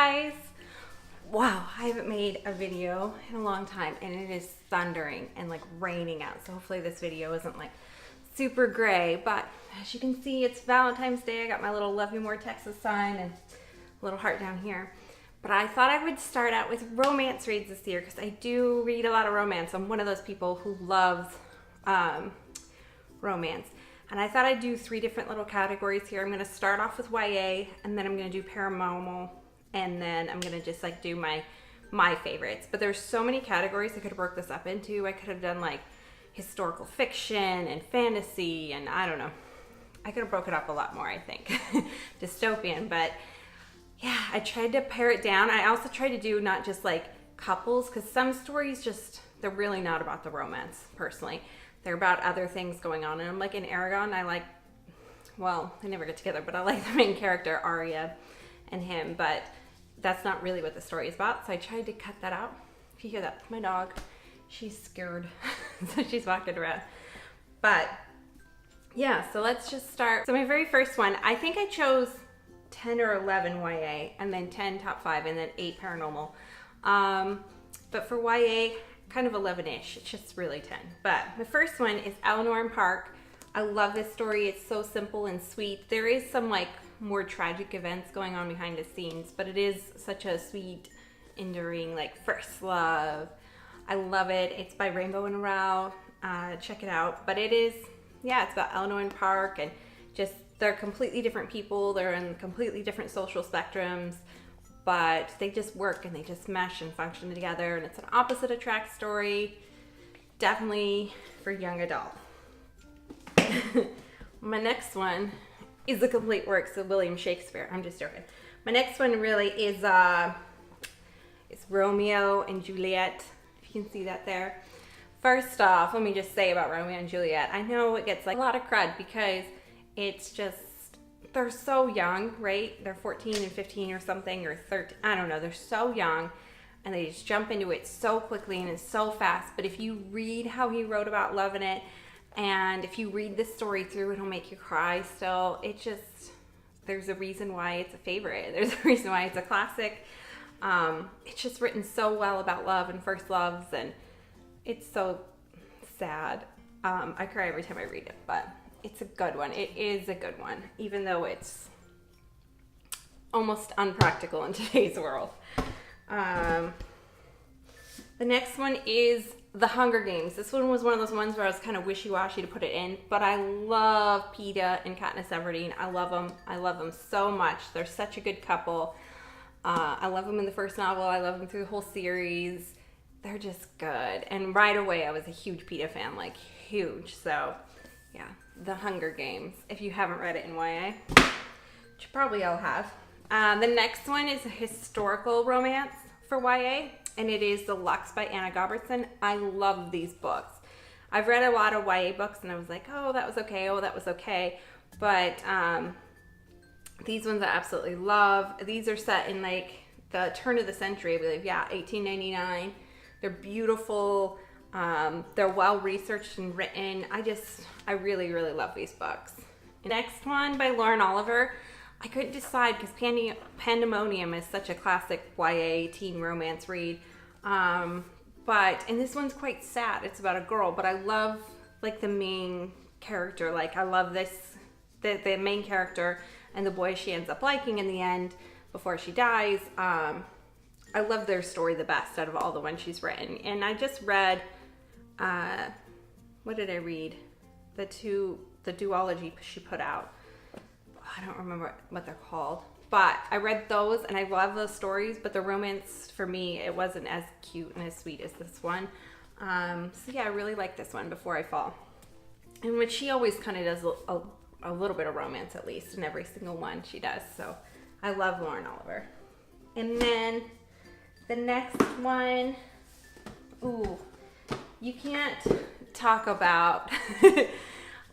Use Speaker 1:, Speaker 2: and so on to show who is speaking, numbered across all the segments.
Speaker 1: guys! Wow, I haven't made a video in a long time and it is thundering and like raining out, so hopefully this video isn't like super gray, but as you can see it's Valentine's Day. I got my little Love You More Texas sign and a little heart down here. But I thought I would start out with romance reads this year because I do read a lot of romance. I'm one of those people who loves romance. And I thought I'd do 3 different little categories here. I'm going to start off with YA, and then I'm going to do paranormal, and then I'm going to just like do my favorites. But there's so many categories I could have broke this up into. I could have done like historical fiction and fantasy, and I don't know. I could have broke it up a lot more, I think. Dystopian, but yeah, I tried to pare it down. I also tried to do not just like couples, because some stories just, they're really not about the romance, personally. They're about other things going on. And I'm like in Aragon, I like, well, they never get together, but I like the main character, Arya, and him, but that's not really what the story is about. So I tried to cut that out. If you hear that, my dog, she's scared. So she's walking around. But yeah, so let's just start. So my very first one, I think I chose 10 or 11 YA, and then 10 top 5, and then 8 paranormal. But for YA, kind of 11-ish. It's just really 10. But the first one is Eleanor Park. I love this story. It's so simple and sweet. There is some like more tragic events going on behind the scenes, but it is such a sweet, enduring like first love. I love it. It's by Rainbow and Rao. Check it out. But it is, yeah, it's about Eleanor Park, and just they're completely different people. They're in completely different social spectrums, but they just work and they just mesh and function together, and it's an opposite attract story. Definitely for young adult. My next one is the complete works of William Shakespeare. I'm just joking. My next one really is it's Romeo and Juliet, if you can see that there. First off, let me just say about Romeo and Juliet, I know it gets like a lot of crud because it's just, they're so young, right? They're 14 and 15 or something, or 13, I don't know. They're so young, and they just jump into it so quickly, and it's so fast. But if you read how he wrote about love in it, and if you read the story through, it'll make you cry still. It just, there's a reason why it's a favorite. There's a reason why it's a classic. It's just written so well about love and first loves, and it's so sad. I cry every time I read it, but it's a good one. It is a good one, even though it's almost unpractical in today's world. The next one is The Hunger Games. This one was one of those ones where I was kind of wishy-washy to put it in, but I love Peeta and Katniss Everdeen. I love them. I love them so much. They're such a good couple. I love them in the first novel. I love them through the whole series. They're just good. And right away, I was a huge Peeta fan, like huge. So yeah, The Hunger Games. If you haven't read it in YA, which you probably all have. The next one is a historical romance for YA, and it is The Lux by Anna Gobertson. I love these books. I've read a lot of YA books, and I was like, oh, that was okay, oh, that was okay. But these ones I absolutely love. These are set in like the turn of the century, I believe. Yeah, 1899. They're beautiful. They're well researched and written. I really, really love these books. The next one by Lauren Oliver, I couldn't decide because Pandemonium is such a classic YA teen romance read. And this one's quite sad. It's about a girl, but I love like the main character. Like I love the main character and the boy she ends up liking in the end before she dies. I love their story the best out of all the ones she's written. And I just read, what did I read? The duology she put out. I don't remember what they're called. But I read those, and I love those stories, but the romance, for me, it wasn't as cute and as sweet as this one. So yeah, I really like this one, Before I Fall. And which she always kind of does a little bit of romance, at least, in every single one she does. So I love Lauren Oliver. And then the next one, ooh, you can't talk about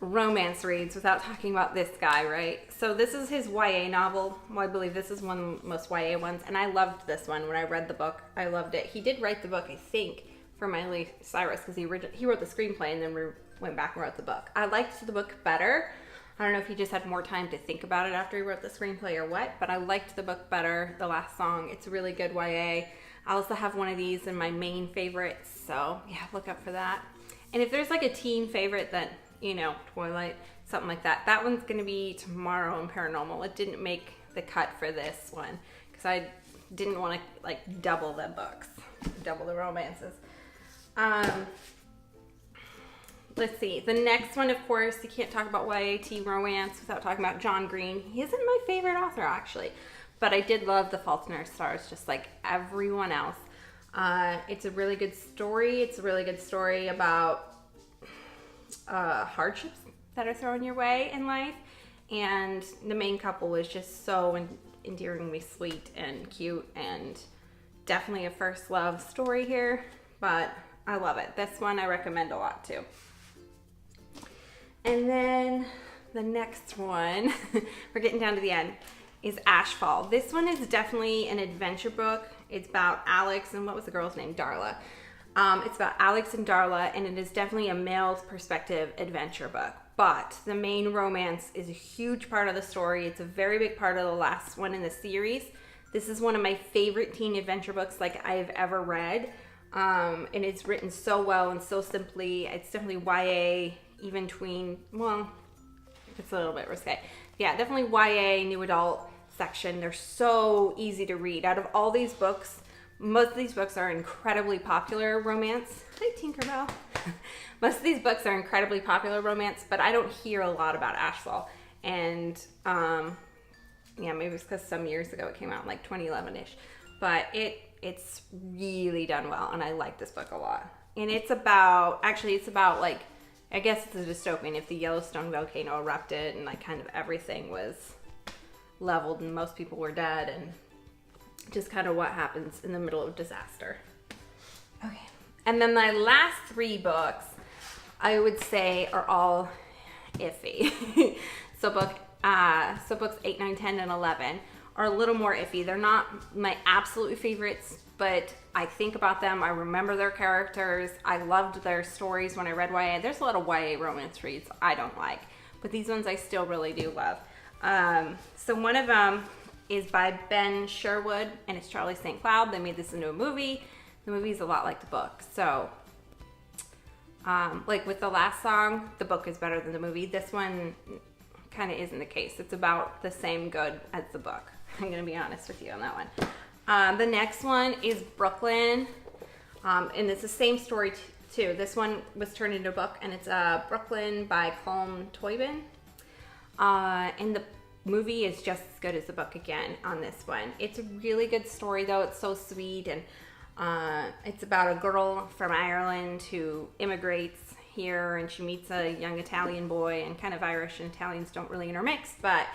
Speaker 1: romance reads without talking about this guy, right? So this is his YA novel. Well, I believe this is one of the most YA ones, and I loved this one when I read the book. I loved it. He did write the book, I think, for Miley Cyrus, because he wrote the screenplay and then went back and wrote the book. I liked the book better, I don't know if he just had more time to think about it after he wrote the screenplay or what, but I liked the book better, The Last Song. It's a really good YA. I also have one of these in my main favorites, so yeah, look up for that. And if there's like a teen favorite that, you know, Twilight, something like that, that one's gonna be Tomorrow in Paranormal. It didn't make the cut for this one because I didn't want to like double the books, double the romances. Let's see. The next one, of course, you can't talk about YA romance without talking about John Green. He isn't my favorite author, actually, but I did love The Fault in Our Stars, just like everyone else. It's a really good story. It's a really good story about hardships that are thrown your way in life, and the main couple is just so endearingly sweet and cute, and definitely a first love story here, but I love it. This one I recommend a lot too. And then the next one, we're getting down to the end, is Ashfall. This one is definitely an adventure book. It's about Alex and what was the girl's name? Darla. It's about Alex and Darla, and it is definitely a male's perspective adventure book. But the main romance is a huge part of the story. It's a very big part of the last one in the series. This is one of my favorite teen adventure books like I've ever read. And it's written so well and so simply. It's definitely YA, even tween, well, it's a little bit risque. Yeah, definitely YA, new adult section. They're so easy to read. Out of all these books, most of these books are incredibly popular romance. Hi, Tinkerbell. Most of these books are incredibly popular romance, but I don't hear a lot about Ashfall. And yeah, maybe it's because some years ago it came out, like 2011-ish. But it's really done well, and I like this book a lot. And it's about, actually it's about like, I guess it's a dystopian if the Yellowstone volcano erupted and like kind of everything was leveled and most people were dead, and just kind of what happens in the middle of disaster. Okay. And then my last three books, I would say, are all iffy. So books 8, 9, 10, and 11 are a little more iffy. They're not my absolute favorites, but I think about them. I remember their characters. I loved their stories when I read YA. There's a lot of YA romance reads I don't like, but these ones I still really do love. So one of them is by Ben Sherwood, and it's Charlie St. Cloud. They made this into a movie. The movie's a lot like the book. So, like with The Last Song, the book is better than the movie. This one kind of isn't the case. It's about the same good as the book. I'm going to be honest with you on that one. The next one is Brooklyn, and it's the same story too. This one was turned into a book, and it's Brooklyn by Colm Toibin. And the movie is just as good as the book again on this one. It's a really good story though. It's so sweet, and it's about a girl from Ireland who immigrates here, and she meets a young Italian boy, and kind of Irish and Italians don't really intermix, but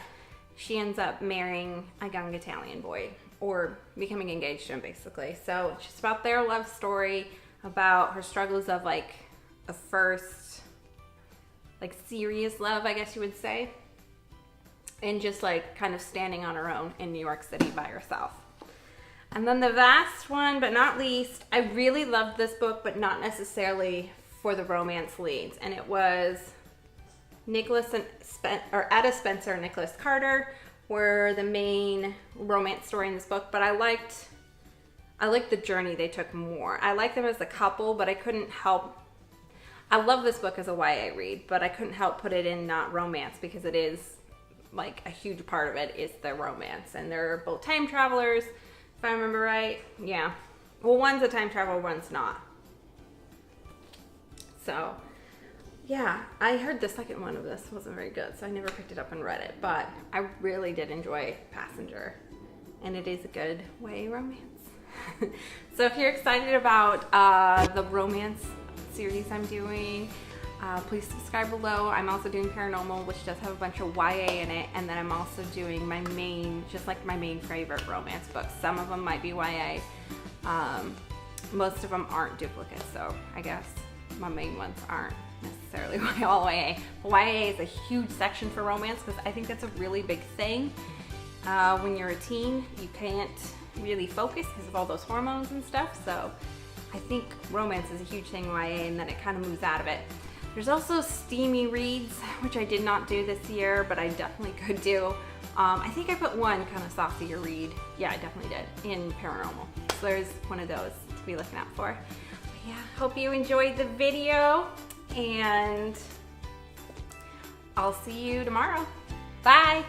Speaker 1: she ends up marrying a young Italian boy, or becoming engaged to him basically. So it's just about their love story, about her struggles of like a first like serious love, I guess you would say, and just like kind of standing on her own in New York City by herself. And then the last one, but not least, I really loved this book, but not necessarily for the romance leads. And it was Etta Spencer and Nicholas Carter were the main romance story in this book, but I liked the journey they took more. I liked them as a couple, but I couldn't help. I love this book as a YA read, but I couldn't help put it in not romance, because it is like a huge part of it is the romance. And they're both time travelers, if I remember right. Yeah. Well, one's a time traveler, one's not. So, yeah, I heard the second one of this wasn't very good, so I never picked it up and read it. But I really did enjoy Passenger, and it is a good YA romance. So if you're excited about the romance series I'm doing, please subscribe below. I'm also doing Paranormal, which does have a bunch of YA in it, and then I'm also doing my main favorite romance books. Some of them might be YA. Most of them aren't duplicates, so I guess my main ones aren't necessarily all YA. But YA is a huge section for romance, because I think that's a really big thing. When you're a teen, you can't really focus because of all those hormones and stuff, so I think romance is a huge thing in YA, and then it kind of moves out of it. There's also steamy reads, which I did not do this year, but I definitely could do. I think I put one kind of saucier read. Yeah, I definitely did, in Paranormal. So there's one of those to be looking out for. But yeah, hope you enjoyed the video, and I'll see you tomorrow. Bye.